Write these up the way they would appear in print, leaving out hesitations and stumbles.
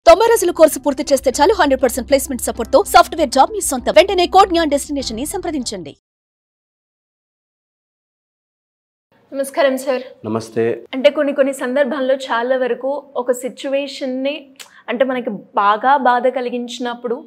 90 రోజుల కోర్సు పూర్తి చేస్తే చాలు 100% ప్లేస్మెంట్ సపోర్ట్ తో సాఫ్ట్వేర్ జాబ్ మీ సొంతం. వెంటనే కోడ్ జ్ఞాన్ డెస్టినేషన్ ని సంప్రదించండి. నమస్కారం సార్. నమస్తే. అంటే కొన్ని సందర్భాల్లో చాలా వరకు ఒక సిచ్యువేషన్ని అంటే మనకి బాగా బాధ కలిగించినప్పుడు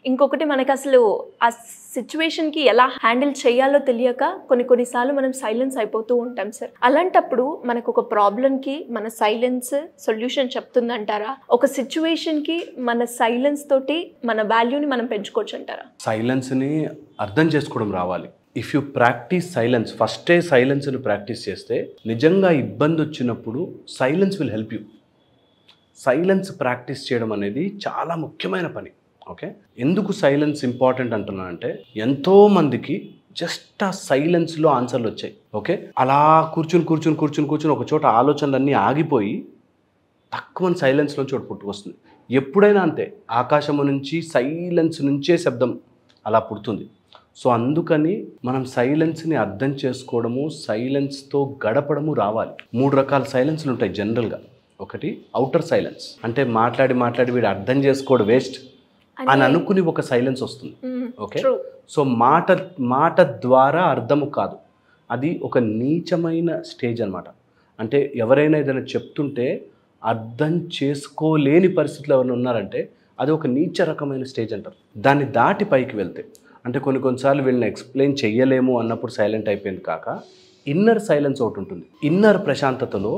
ఇంకొకటి మనకి అసలు ఆ సిచ్యువేషన్కి ఎలా హ్యాండిల్ చేయాలో తెలియక కొన్నిసార్లు మనం సైలెన్స్ అయిపోతూ ఉంటాం సార్. అలాంటప్పుడు మనకు ఒక ప్రాబ్లంకి మన సైలెన్స్ సొల్యూషన్ చెప్తుందంటారా? ఒక సిచ్యువేషన్కి మన సైలెన్స్ తోటి మన వాల్యూని మనం పెంచుకోవచ్చు అంటారా? సైలెన్స్ని అర్థం చేసుకోవడం రావాలి. ఇఫ్ యూ ప్రాక్టీస్ సైలెన్స్, ఫస్టే సైలెన్స్ని ప్రాక్టీస్ చేస్తే నిజంగా ఇబ్బంది వచ్చినప్పుడు silence will help you. Silence practice చేయడం అనేది చాలా ముఖ్యమైన పని. ఓకే, ఎందుకు సైలెన్స్ ఇంపార్టెంట్ అంటున్నానంటే ఎంతోమందికి జస్ట్ ఆ సైలెన్స్లో ఆన్సర్లు వచ్చాయి. ఓకే, అలా కూర్చుని ఒక చోట ఆలోచనలన్నీ ఆగిపోయి తక్కువ సైలెన్స్లో చోటు పుట్టుకొస్తుంది. ఎప్పుడైనా అంతే, ఆకాశము నుంచి సైలెన్స్ నుంచే శబ్దం అలా పుడుతుంది. సో అందుకని మనం సైలెన్స్ని అర్థం చేసుకోవడము, సైలెన్స్తో గడపడము రావాలి. 3 రకాల సైలెన్స్లు ఉంటాయి జనరల్గా. ఒకటి ఔటర్ సైలెన్స్, అంటే మాట్లాడి వీడు అర్థం చేసుకోవడం వేస్ట్ అని అనుకుని ఒక సైలెన్స్ వస్తుంది. ఓకే, సో మాట ద్వారా అర్థము కాదు, అది ఒక నీచమైన స్టేజ్ అనమాట. అంటే ఎవరైనా ఏదైనా చెప్తుంటే అర్థం చేసుకోలేని పరిస్థితులు ఎవరైనా ఉన్నారంటే అది ఒక నీచ రకమైన స్టేజ్ అంటారు. దాన్ని దాటి పైకి వెళ్తే, అంటే కొన్నిసార్లు వీళ్ళని ఎక్స్ప్లెయిన్ చెయ్యలేము అన్నప్పుడు సైలెంట్ అయిపోయింది కాక ఇన్నర్ సైలెన్స్ ఒకటి ఉంటుంది. ఇన్నర్ ప్రశాంతతలో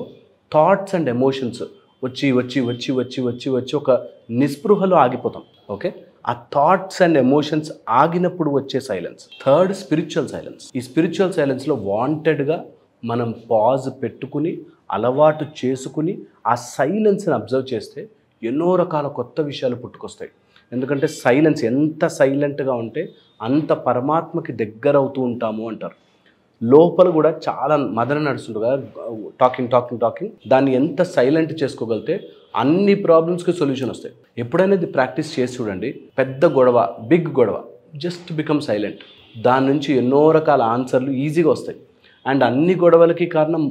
థాట్స్ అండ్ ఎమోషన్స్ వచ్చి ఒక నిస్పృహలో ఆగిపోతాం. ఓకే, ఆ థాట్స్ అండ్ ఎమోషన్స్ ఆగినప్పుడు వచ్చే సైలెన్స్. Third, spiritual silence. ఈ స్పిరిచువల్ సైలెన్స్లో వాంటెడ్గా మనం పాజ్ పెట్టుకుని అలవాటు చేసుకుని ఆ సైలెన్స్ని అబ్జర్వ్ చేస్తే ఎన్నో రకాల కొత్త విషయాలు పుట్టుకొస్తాయి. ఎందుకంటే సైలెన్స్ ఎంత సైలెంట్గా ఉంటే అంత పరమాత్మకి దగ్గర అవుతూ ఉంటాము అంటారు. లోపల కూడా చాలా మదన నడుస్తుంది కదా, టాకింగ్. దాన్ని ఎంత సైలెంట్ చేసుకోగలిగితే అన్ని ప్రాబ్లమ్స్కి సొల్యూషన్ వస్తాయి. ఎప్పుడైనా ఇది ప్రాక్టీస్ చేసి చూడండి. పెద్ద గొడవ, బిగ్ గొడవ, జస్ట్ బికమ్ సైలెంట్. దాని నుంచి ఎన్నో రకాల ఆన్సర్లు ఈజీగా వస్తాయి. అండ్ అన్ని గొడవలకి కారణం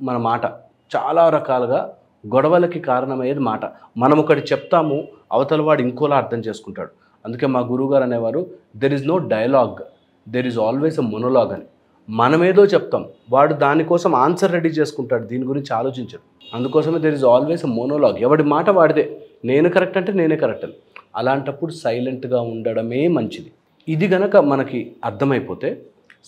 మన మాట. చాలా రకాలుగా గొడవలకి కారణమయ్యేది మాట. మనం ఒకటి చెప్తాము, అవతల వాడు ఇంకోలా అర్థం చేసుకుంటాడు. అందుకే మా గురువుగారు అనేవారు, there is no dialogue, there is always a monologue అని. మనమేదో చెప్తాం, వాడు దానికోసం ఆన్సర్ రెడీ చేసుకుంటాడు, దీని గురించి ఆలోచించడు. అందుకోసమే there is always a monologue. ఎవడి మాట వాడిదే, నేను కరెక్ట్ అంటే నేనే కరెక్ట్ అని. అలాంటప్పుడు సైలెంట్గా ఉండడమే మంచిది. ఇది గనక మనకి అర్థమైపోతే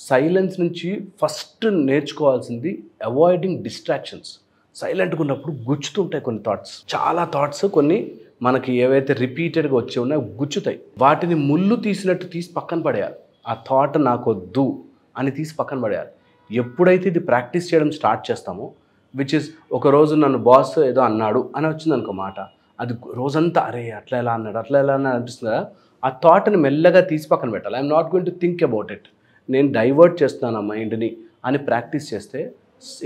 సైలెన్స్ నుంచి ఫస్ట్ నేర్చుకోవాల్సింది అవాయిడింగ్ డిస్ట్రాక్షన్స్. సైలెంట్గా ఉన్నప్పుడు గుచ్చుతుంటాయి కొన్ని థాట్స్, చాలా థాట్స్. కొన్ని మనకి ఏవైతే రిపీటెడ్గా వచ్చి ఉన్నాయో గుచ్చుతాయి. వాటిని ముళ్ళు తీసినట్టు తీసి పక్కన పడేయాలి. ఆ థాట్ నాకొద్దు అని తీసి పక్కన పడేయాలి. ఎప్పుడైతే ఇది ప్రాక్టీస్ చేయడం స్టార్ట్ చేస్తామో, విచ్ ఇస్ ఒకరోజు నన్ను బాస్ ఏదో అన్నాడు అని వచ్చింది అనుకో మాట, అది రోజంతా అరే అట్లా ఎలా అన్నాడు అనిపిస్తుంది కదా. ఆ థాట్ని మెల్లగా తీసి పక్కన పెట్టాలి. I'm not going to think about it, నేను డైవర్ట్ చేస్తున్నాను ఆ మైండ్ని అని ప్రాక్టీస్ చేస్తే,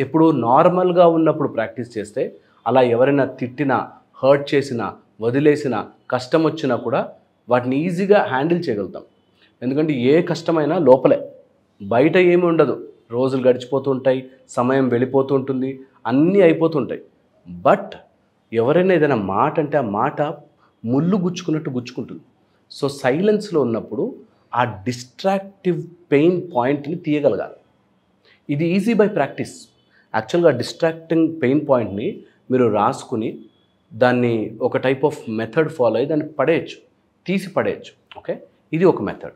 ఎప్పుడు నార్మల్గా ఉన్నప్పుడు ప్రాక్టీస్ చేస్తే, అలా ఎవరైనా తిట్టినా, హర్ట్ చేసినా, వదిలేసినా, కష్టం వచ్చినా కూడా వాటిని ఈజీగా హ్యాండిల్ చేయగలుగుతాం. ఎందుకంటే ఏ కష్టమైనా లోపలే, బయట ఏమి ఉండదు. రోజులు గడిచిపోతూ ఉంటాయి, సమయం వెళ్ళిపోతూ ఉంటుంది, అన్నీ అయిపోతుంటాయి. బట్ ఎవరైనా ఏదైనా మాట అంటే ఆ మాట ముళ్ళు గుచ్చుకున్నట్టు గుచ్చుకుంటుంది. సో సైలెన్స్లో ఉన్నప్పుడు ఆ డిస్ట్రాక్టివ్ పెయిన్ పాయింట్ని తీయగలగాలి. ఇది ఈజీ బై ప్రాక్టీస్. యాక్చువల్గా డిస్ట్రాక్టింగ్ పెయిన్ పాయింట్ని మీరు రాసుకుని దాన్ని ఒక టైప్ ఆఫ్ మెథడ్ ఫాలో అయ్యి దాన్ని పడేయచ్చు, తీసి పడేయచ్చు. ఓకే, ఇది ఒక మెథడ్.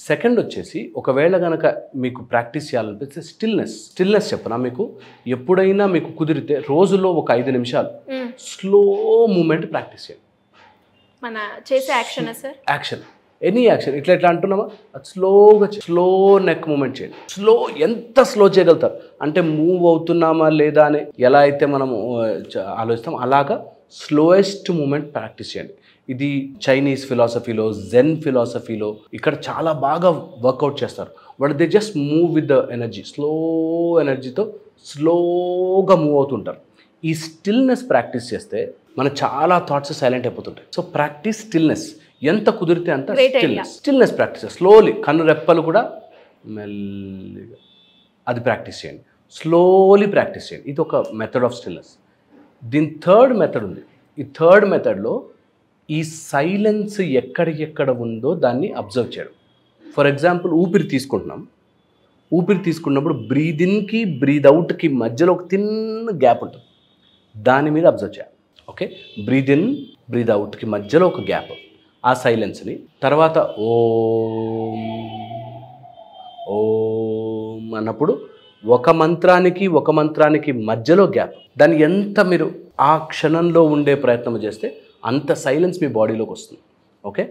సెకండ్ వచ్చేసి, ఒకవేళ కనుక మీకు ప్రాక్టీస్ చేయాలనిపిస్తే స్టిల్నెస్ చెప్పనా మీకు. ఎప్పుడైనా మీకు కుదిరితే రోజులో ఒక 5 నిమిషాలు స్లో మూమెంట్ ప్రాక్టీస్ చేయండి. మన చేసే action sir, action, any action. ఇట్లా అంటున్నామా, అది స్లో నెక్ మూమెంట్ చేయండి. ఎంత స్లో చేయగలుగుతారు అంటే, మూవ్ అవుతున్నామా లేదా అని ఎలా అయితే మనం ఆలోచిస్తాం అలాగా స్లోయెస్ట్ మూమెంట్ ప్రాక్టీస్ చేయండి. ఇది చైనీస్ ఫిలాసఫీలో, జెన్ ఫిలాసఫీలో ఇక్కడ చాలా బాగా వర్కౌట్ చేస్తారు. But they just move with the energy, slow ఎనర్జీతో స్లోగా మూవ్ అవుతుంటారు. ఈ స్టిల్నెస్ ప్రాక్టీస్ చేస్తే మన చాలా థాట్స్ సైలెంట్ అయిపోతుంటాయి. సో ప్రాక్టీస్ స్టిల్నెస్, ఎంత కుదిరితే అంత స్టిల్నెస్ ప్రాక్టీస్. స్లోలీ కన్ను రెప్పలు కూడా మెల్లిగా అది ప్రాక్టీస్ చేయండి. స్లోలీ ప్రాక్టీస్ చేయండి. ఇది ఒక మెథడ్ ఆఫ్ స్టిల్నెస్. దీని థర్డ్ మెథడ్ ఉంది. ఈ థర్డ్ మెథడ్లో ఈ సైలెన్స్ ఎక్కడ ఉందో దాన్ని అబ్జర్వ్ చేయడం. ఫర్ ఎగ్జాంపుల్ ఊపిరి తీసుకుంటున్నాం. ఊపిరి తీసుకున్నప్పుడు బ్రీద్ ఇన్కి బ్రీద్ అవుట్కి మధ్యలో ఒక తిన్న గ్యాప్ ఉంటుంది. దాని మీద అబ్జర్వ్ చేయాలి. ఓకే, బ్రీద్ ఇన్ బ్రీద్ అవుట్కి మధ్యలో ఒక గ్యాప్, ఆ సైలెన్స్ని. తర్వాత ఓం ఓం అన్నప్పుడు ఒక మంత్రానికి మధ్యలో గ్యాప్. దాన్ని ఎంత మీరు ఆ క్షణంలో ఉండే ప్రయత్నం చేస్తే అంత సైలెన్స్ మీ బాడీలోకి వస్తుంది. ఓకే,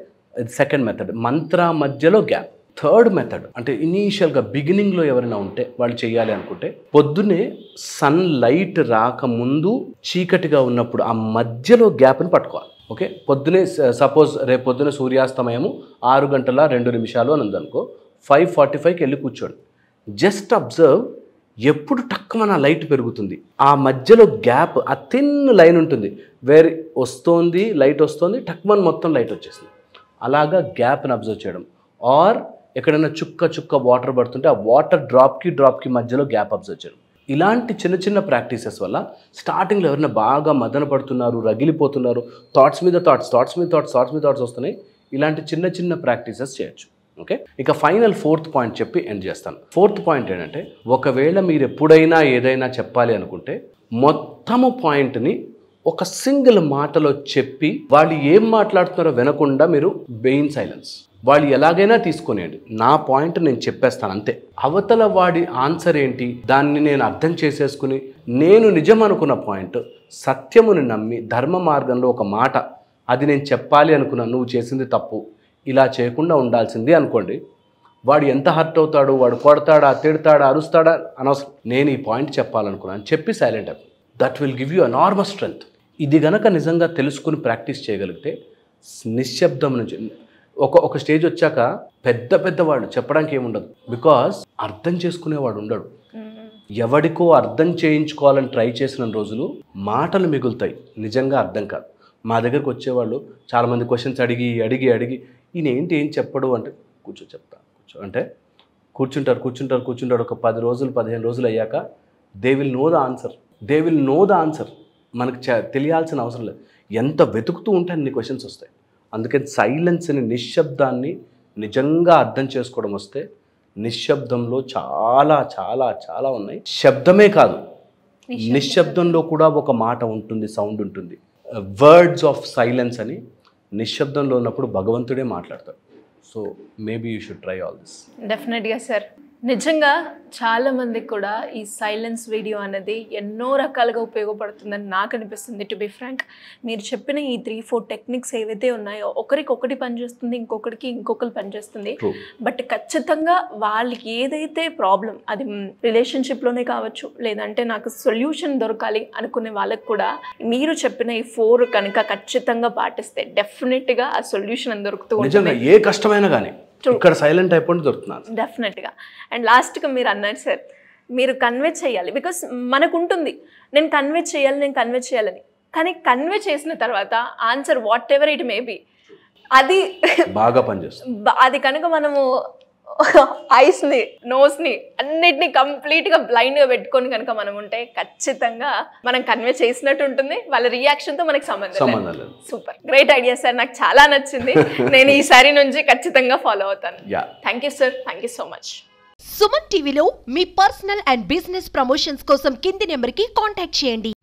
ఇది సెకండ్ మెథడ్, మంత్ర మధ్యలో గ్యాప్. థర్డ్ మెథడ్ అంటే ఇనీషియల్గా బిగినింగ్లో ఎవరైనా ఉంటే వాళ్ళు చేయాలి అనుకుంటే పొద్దున్నే సన్ లైట్ రాకముందు చీకటిగా ఉన్నప్పుడు ఆ మధ్యలో గ్యాప్ని పట్టుకోవాలి. ఓకే, పొద్దునే సపోజ్ రేపు పొద్దున సూర్యాస్తమయము 6:02 అని ఉందనుకో, 5:45కి వెళ్ళి కూర్చోండి. జస్ట్ అబ్జర్వ్ ఎప్పుడు టక్కున లైట్ పెరుగుతుంది, ఆ మధ్యలో గ్యాప్, ఆ థిన్ లైన్ ఉంటుంది, వేరే వస్తుంది లైట్ వస్తుంది, టక్మన్ మొత్తం లైట్ వచ్చేసింది. అలాగా గ్యాప్ని అబ్జర్వ్ చేయడం. ఆర్ ఎక్కడైనా చుక్క వాటర్ పడుతుంటే ఆ వాటర్ డ్రాప్కి మధ్యలో గ్యాప్ అబ్జర్వ్ చేయడం. ఇలాంటి చిన్న ప్రాక్టీసెస్ వల్ల స్టార్టింగ్లో ఎవరైనా బాగా మదన పడుతున్నారు, రగిలిపోతున్నారు, థాట్స్ మీద థాట్స్ వస్తున్నాయి, ఇలాంటి చిన్న ప్రాక్టీసెస్ చేయొచ్చు. ఓకే, ఇక ఫైనల్ 4th పాయింట్ చెప్పి ఎండ్ చేస్తాను. 4th పాయింట్ ఏంటంటే, ఒకవేళ మీరు ఎప్పుడైనా ఏదైనా చెప్పాలి అనుకుంటే మొత్తము పాయింట్ని ఒక సింగిల్ మాటలో చెప్పి వాళ్ళు ఏం మాట్లాడుతున్నారో వినకుండా మీరు బెయిన్ సైలెన్స్, వాళ్ళు ఎలాగైనా తీసుకునేయండి, నా పాయింట్ నేను చెప్పేస్తాను అంతే. అవతల వాడి ఆన్సర్ ఏంటి దాన్ని నేను అర్థం చేసేసుకుని నేను నిజం అనుకున్న పాయింట్, సత్యముని నమ్మి ధర్మ మార్గంలో ఒక మాట, అది నేను చెప్పాలి అనుకున్నా, నువ్వు చేసింది తప్పు, ఇలా చేయకుండా ఉండాల్సింది అనుకోండి. వాడు ఎంత హర్ట్ అవుతాడు, వాడు కొడతాడా, తిడతాడా, అరుస్తాడా అనవసరం. నేను ఈ పాయింట్ చెప్పాలనుకున్నాను చెప్పి సైలెంట్ అయిపో. That will give you enormous strength. ఇది గనక నిజంగా తెలుసుకుని ప్రాక్టీస్ చేయగలిగితే నిశ్శబ్దం నుంచి ఒక స్టేజ్ వచ్చాక పెద్ద వాళ్ళు చెప్పడానికి ఏముండదు. బికాస్ అర్థం చేసుకునేవాడు ఉండడు. ఎవడికో అర్థం చేయించుకోవాలని ట్రై చేసిన రోజులు మాటలు మిగులుతాయి, నిజంగా అర్థం కాదు. మా దగ్గరకు వచ్చేవాళ్ళు చాలామంది క్వశ్చన్స్ అడిగి ఈయన ఏం చెప్పడు అంటే, చెప్తా అంటే కూర్చుంటారు. ఒక 10 రోజులు 15 రోజులు అయ్యాక they will know the answer. మనకు తెలియాల్సిన అవసరం లేదు. ఎంత వెతుకుతూ ఉంటే అన్ని క్వశ్చన్స్ వస్తాయి. అందుకని సైలెన్స్ని, నిశ్శబ్దాన్ని నిజంగా అర్థం చేసుకోవడం వస్తే నిశ్శబ్దంలో చాలా ఉన్నాయి. శబ్దమే కాదు, నిశ్శబ్దంలో కూడా ఒక మాట ఉంటుంది, సౌండ్ ఉంటుంది. వర్డ్స్ ఆఫ్ సైలెన్స్ అని నిశ్శబ్దంలో ఉన్నప్పుడు భగవంతుడే మాట్లాడతాడు. So maybe you should try all this. డెఫినెట్గా సార్. నిజంగా చాలామందికి కూడా ఈ సైలెన్స్ వీడియో అనేది ఎన్నో రకాలుగా ఉపయోగపడుతుందని నాకు అనిపిస్తుంది. టు బి ఫ్రాంక్, మీరు చెప్పిన ఈ 3-4 టెక్నిక్స్ ఏవైతే ఉన్నాయో ఒకరికి పనిచేస్తుంది, ఇంకొకరు పనిచేస్తుంది. బట్ ఖచ్చితంగా వాళ్ళకి ఏదైతే ప్రాబ్లం, అది రిలేషన్షిప్లోనే కావచ్చు, లేదంటే నాకు సొల్యూషన్ దొరకాలి అనుకునే వాళ్ళకి కూడా మీరు చెప్పిన ఈ 4 కనుక ఖచ్చితంగా పాటిస్తే డెఫినెట్గా ఆ సొల్యూషన్ దొరుకుతూ ఉంటుంది. ఏ కష్టమైనా కానీ ఇక్కడ సైలెంట్ అయిపోయి దొరుకుతున్నారు డెఫినెట్గా. అండ్ లాస్ట్గా మీరు అన్నారు సార్, మీరు కన్వే చేయాలి. బికాస్ మనకు ఉంటుంది నేను కన్వే చేయాలని, కానీ కన్వే చేసిన తర్వాత answer what ever it may be, అది బాగా పనిచేస్తుంది. అది కనుక మనము ఐస్ని, నోస్ని అన్నిటినీ కంప్లీట్గా బ్లైండ్గా పెట్టుకొని కనుక మనం ఉంటే ఖచ్చితంగా మనం కన్వే చేసినట్టు ఉంటుంది. వాళ్ళ రియాక్షన్తో మనకి సంబంధం లేదు. సూపర్, గ్రేట్ ఐడియా సార్, నాకు చాలా నచ్చింది. నేను ఈసారి నుంచి ఖచ్చితంగా ఫాలో అవుతాను. Thank you sir, thank you so much. Suman టీవీలో మీ పర్సనల్ అండ్ బిజినెస్ ప్రమోషన్స్ కోసం కింది నెంబర్కి కాంటాక్ట్ చేయండి.